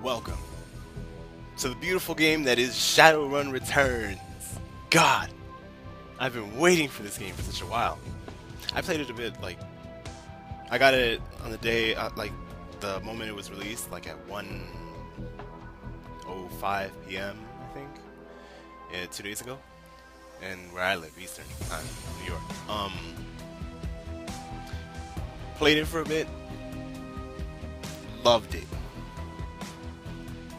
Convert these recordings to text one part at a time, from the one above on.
welcome to the beautiful game that is Shadowrun Returns. God, I've been waiting for this game for such a while. I played it a bit, I got it on the day, the moment it was released, like at 1:05 p.m., I think, 2 days ago, and where I live, Eastern Time, New York. Played it for a bit, loved it.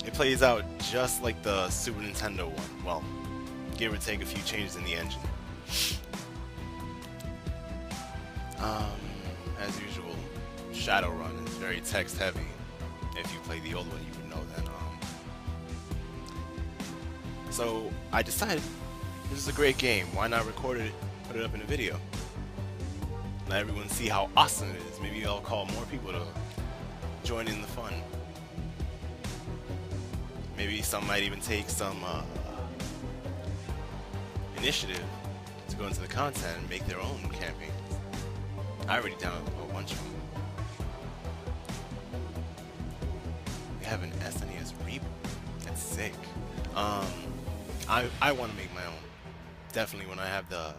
It plays out just like the Super Nintendo one. Well, give or take a few changes in the engine. As usual, Shadowrun is very text heavy. If you play the old one, you would know that. So I decided this is a great game. Why not record it, put it up in a video? Let everyone see how awesome it is. Maybe I'll call more people to join in the fun. Maybe some might even take some initiative to go into the content and make their own campaigns. I already downloaded a whole bunch of them. We have an SNES reboot. That's sick. I want to make my own. Definitely when I have the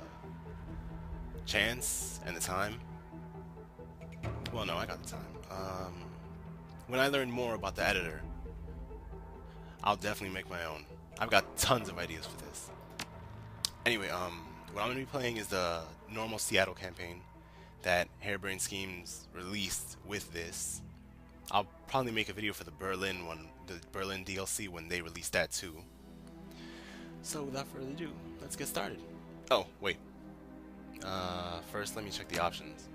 chance and the time. Well, no, I got the time. When I learn more about the editor, I'll definitely make my own. I've got tons of ideas for this. Anyway, what I'm going to be playing is the normal Seattle campaign that Harebrained Schemes released with this. I'll probably make a video for the Berlin one, the Berlin DLC when they release that too. So without further ado, let's get started. Oh, wait. First, let me check the options.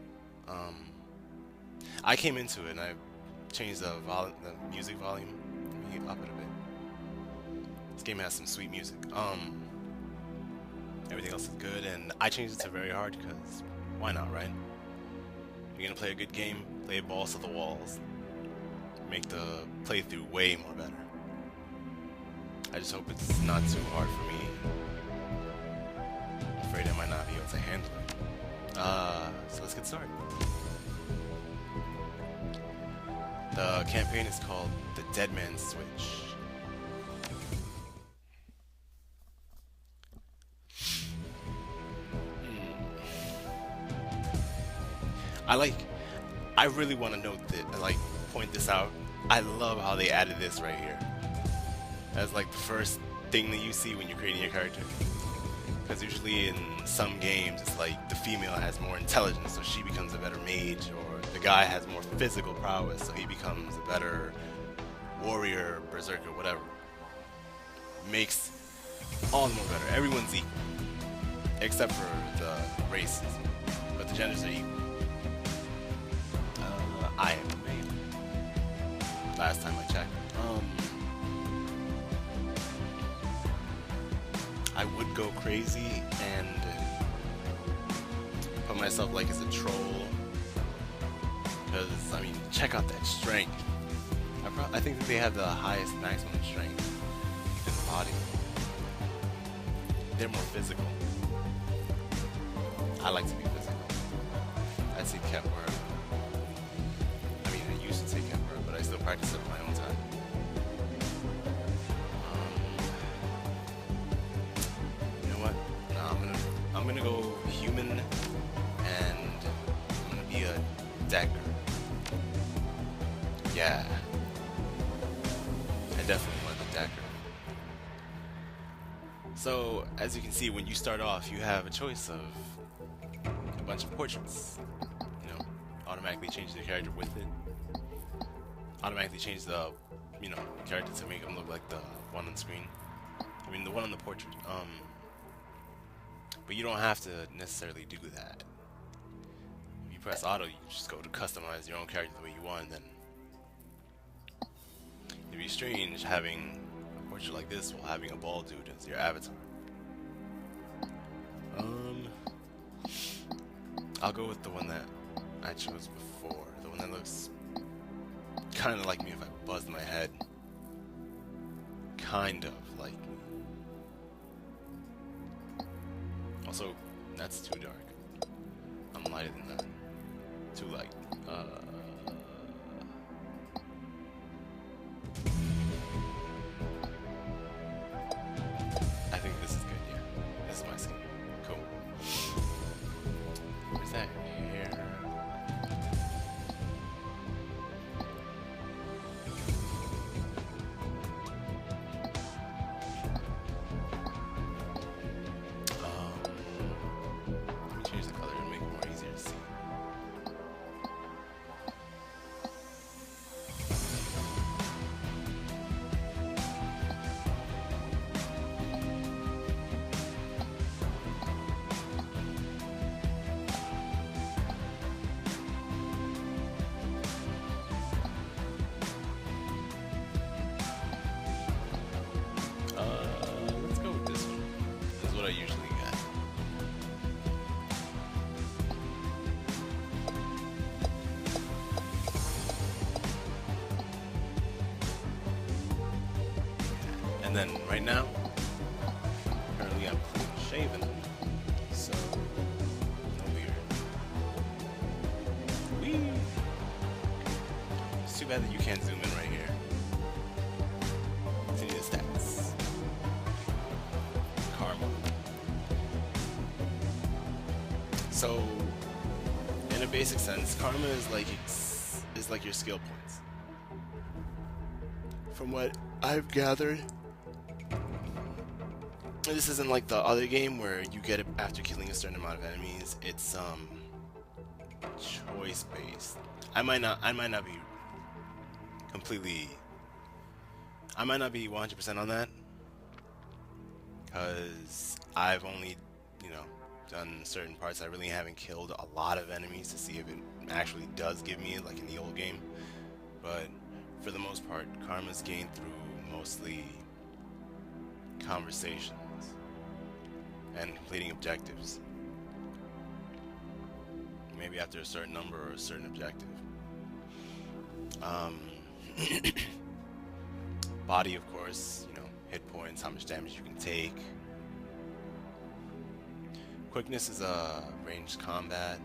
I came into it and I changed the music volume. Let me up it a bit. This game has some sweet music. Everything else is good, and I changed it to very hard because why not, right? You're gonna play a good game, play it balls to the walls, make the playthrough way more better. I just hope it's not too hard for me. I'm afraid I might not be able to handle it. So let's get started. The campaign is called The Dead Man's Switch. I really want to note that, point this out. I love how they added this right here. As like the first thing that you see when you're creating your character. Because usually in some games, it's like the female has more intelligence, so she becomes a better mage, or the guy has more physical prowess, so he becomes a better warrior, berserker, whatever. Makes all the more better. Everyone's equal. Except for the races. But the genders are equal. I am a male. Last time I checked. I would go crazy and put myself like as a troll. Because, I mean, check out that strength. I think that they have the highest maximum strength in the body. They're more physical. I like to be physical. That's Etiquette word. I used to take Emperor, but I still practice it on my own time. You know what? No, I'm gonna go human, and I'm gonna be a dagger. Yeah, I definitely want the dagger. So, as you can see, when you start off, you have a choice of a bunch of portraits. You know, automatically change the character with it. Automatically change the, character to make them look like the one on screen. I mean, the one on the portrait. But you don't have to necessarily do that. If you press auto, you just go to customize your own character the way you want, and then it'd be strange having a portrait like this while having a bald dude as your avatar. I'll go with the one that I chose before. The one that looks kind of like me if I buzzed my head. Kind of like me. Also, that's too dark. I'm lighter than that. Too light. And then right now, currently I'm clean shaven, so no beard. Whee! It's too bad that you can't zoom in right here. Continue the stats. Karma. So, in a basic sense, karma is like your skill points. From what I've gathered, this isn't like the other game where you get it after killing a certain amount of enemies. It's choice based. I might not be completely. I might not be 100% on that because I've only, done certain parts. I really haven't killed a lot of enemies to see if it actually does give me like in the old game. But for the most part, karma's gained through mostly conversations and completing objectives. Maybe after a certain number or a certain objective. Body, of course, hit points, how much damage you can take. Quickness is ranged combat.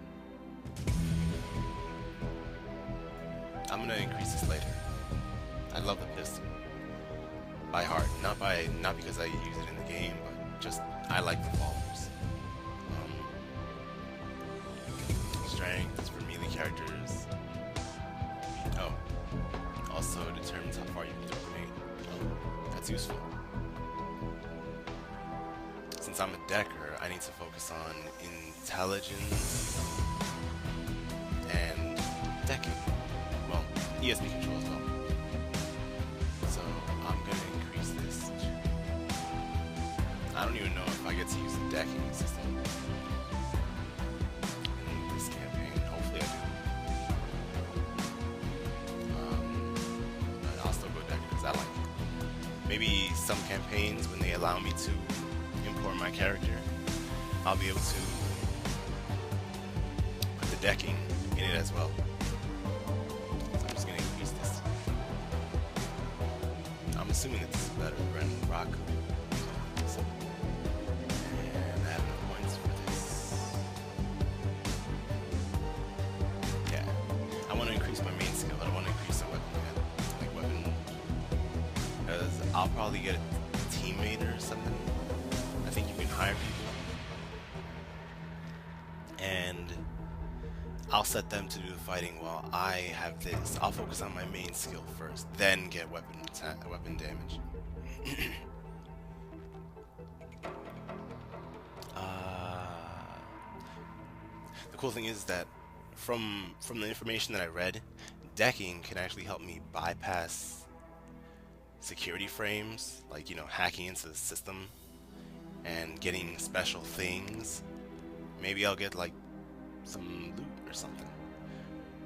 I'm gonna increase this later. I love the pistol. By heart, not because I use it in the game, but just I like revolvers. Strength is for melee characters. Oh, also determines how far you can throw a grenade. Oh, that's useful. Since I'm a decker, I need to focus on intelligence and decking. Well, ESP control as well. So I'm gonna increase this. I don't even know if I get to use the decking system in this campaign. Hopefully I do. But I'll still go deck because I like it. Maybe some campaigns when they allow me to import my character, I'll be able to put the decking in it as well. So I'm just going to increase this. I'm assuming that this is better than rock. So, and I have no points for this. Yeah, I want to increase my main skill, but I want to increase the weapon. Because I'll probably get a teammate or something. I think you can hire people. And I'll set them to do the fighting while I have this. I'll focus on my main skill first, then get weapon damage. The cool thing is that from the information that I read, decking can actually help me bypass security frames, like hacking into the system and getting special things. Maybe I'll get like some loot or something.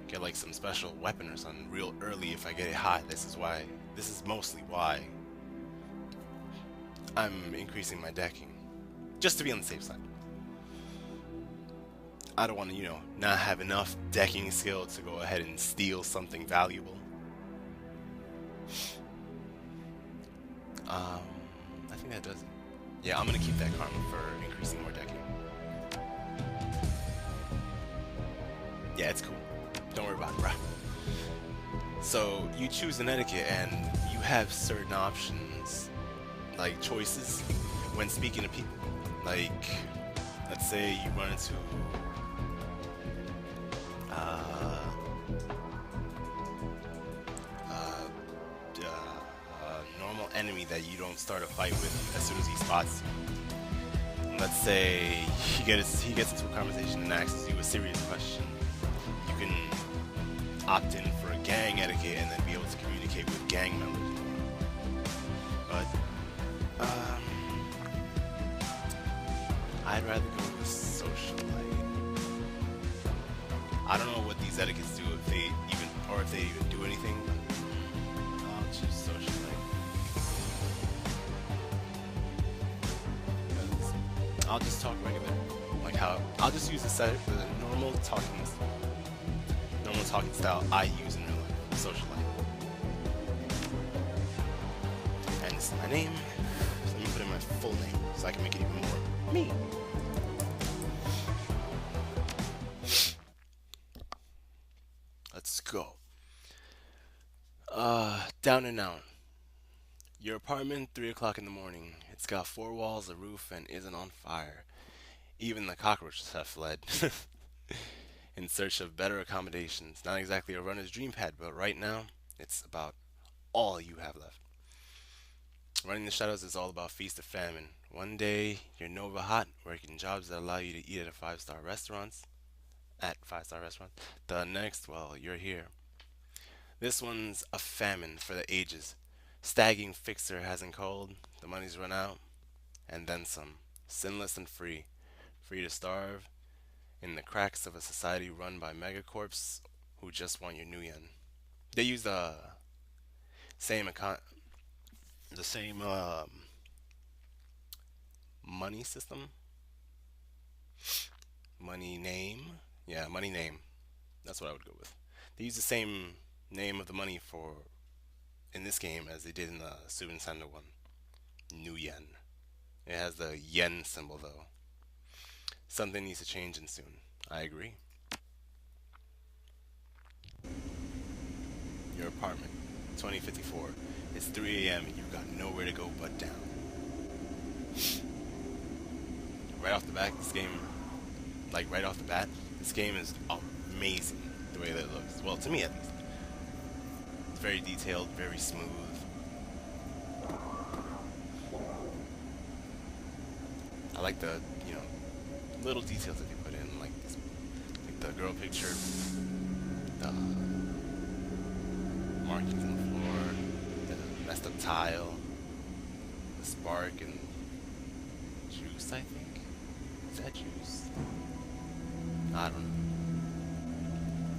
Get like some special weapon or something real early if I get it hot. This is mostly why I'm increasing my decking. Just to be on the safe side. I don't want to, not have enough decking skill to go ahead and steal something valuable. I think that does it. Yeah, I'm gonna keep that karma for increasing more decking. Yeah, it's cool. Don't worry about it, bruh. So, you choose an etiquette and you have certain options, like choices, when speaking to people. Like, let's say you run into a normal enemy that you don't start a fight with as soon as he spots you. Let's say he gets into a conversation and asks you a serious question. You can opt in for a gang etiquette and then be able to communicate with gang members. But I'd rather go with socialite. I don't know what these etiquettes do, if they even do anything. I'll choose socialite. I'll just talk regular, like how I'll just use the normal talking style I use in real life, socialite. And this is my name. put in my full name so I can make it even more me. Let's go. Down and out. Your apartment, 3 o'clock in the morning. It's got 4 walls, a roof, and isn't on fire. Even the cockroaches have fled. In search of better accommodations. Not exactly a runner's dream pad, but right now, it's about all you have left. Running the shadows is all about feast or famine. One day, you're Nova Hot, working jobs that allow you to eat at 5-star restaurants. The next, well, you're here. This one's a famine for the ages. Stagging fixer hasn't called, the money's run out, and then some. Sinless and free. Free to starve in the cracks of a society run by megacorps who just want your new yen. They use same econ- the same money system, money name. Yeah, money name. That's what I would go with. They use the same name of the money for in this game as they did in the Super Nintendo one. New yen. It has the yen symbol though. Something needs to change and soon. I agree. Your apartment, 2054. It's 3 a.m. and you've got nowhere to go but down. Right off the bat, right off the bat, this game is amazing the way that it looks. Well, to me at least. It's very detailed, very smooth. I like the, little details that they put in, like the girl picture, the markings on the floor, the messed up tile, the spark and juice, I think. Is that juice? I don't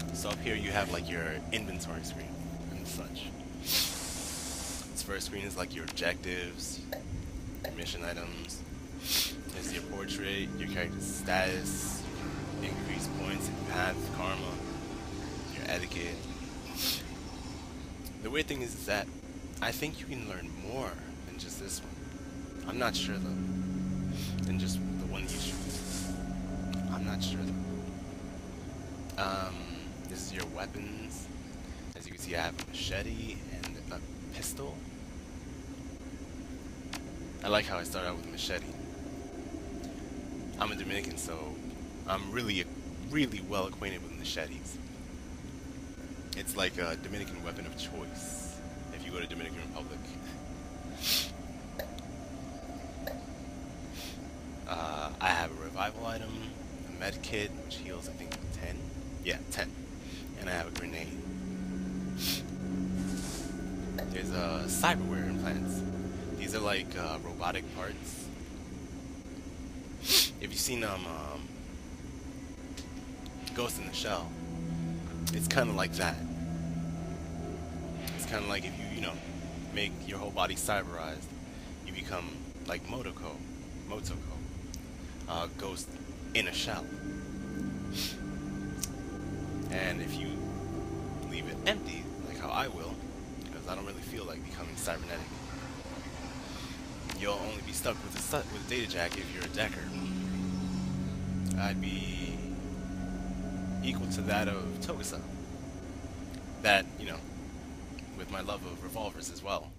know. So up here you have like your inventory screen and such. This first screen is like your objectives, your mission items. There's your portrait, your character's status, increased points in path, karma, your etiquette. The weird thing is that I think you can learn more than just this one. I'm not sure though. Than just the one you choose. I'm not sure though. This is your weapons. As you can see, I have a machete and a pistol. I like how I start out with a machete. I'm a Dominican, so I'm really well acquainted with machetes. It's like a Dominican weapon of choice if you go to Dominican Republic. I have a revival item, a med kit, which heals I think 10. Yeah, 10. And I have a grenade. There's cyberware implants. These are like robotic parts. If you've seen Ghost in the Shell, it's kind of like that. It's kind of like if you make your whole body cyberized, you become like Motoko, Ghost in a shell. And if you leave it empty, like how I will, because I don't really feel like becoming cybernetic, you'll only be stuck with a data jack if you're a decker. I'd be equal to that of Togusa. That, with my love of revolvers as well.